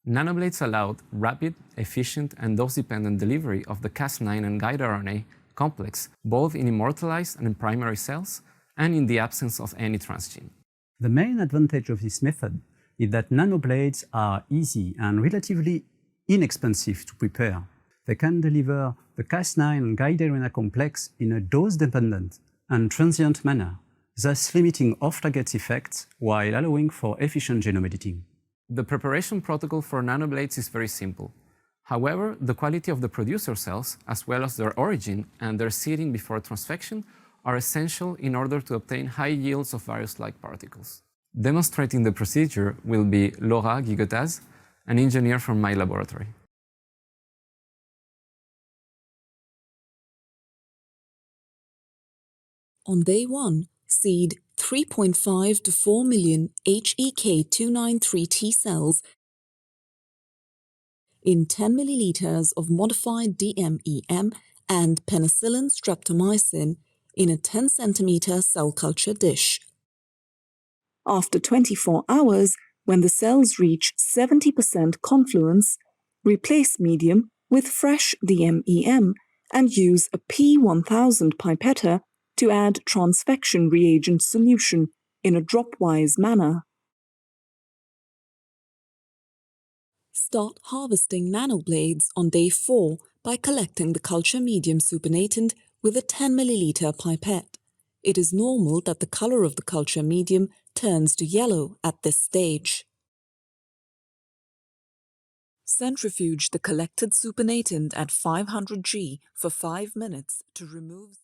Nanoblades allowed rapid, efficient, and dose-dependent delivery of the Cas9 and guide RNA complex, both in immortalized and in primary cells, and in the absence of any transgene. The main advantage of this method is that nanoblades are easy and relatively inexpensive to prepare. They can deliver the Cas9 and guide RNA complex in a dose-dependent and transient manner, thus limiting off-target effects while allowing for efficient genome editing. The preparation protocol for nanoblades is very simple. However, the quality of the producer cells, as well as their origin and their seeding before transfection, are essential in order to obtain high yields of virus-like particles. Demonstrating the procedure will be Laura Guiguettaz, an engineer from my laboratory. On day 1, seed 3.5 to 4 million HEK293 T cells in 10 milliliters of modified DMEM and penicillin streptomycin in a 10 centimeter cell culture dish. After 24 hours, when the cells reach 70% confluence, replace medium with fresh DMEM and use a P1000 pipetter to add transfection reagent solution in a dropwise manner. Start harvesting nanoblades on day 4 by collecting the culture medium supernatant with a 10 milliliter pipette. It is normal that the color of the culture medium turns to yellow at this stage. Centrifuge the collected supernatant at 500 G for 5 minutes to remove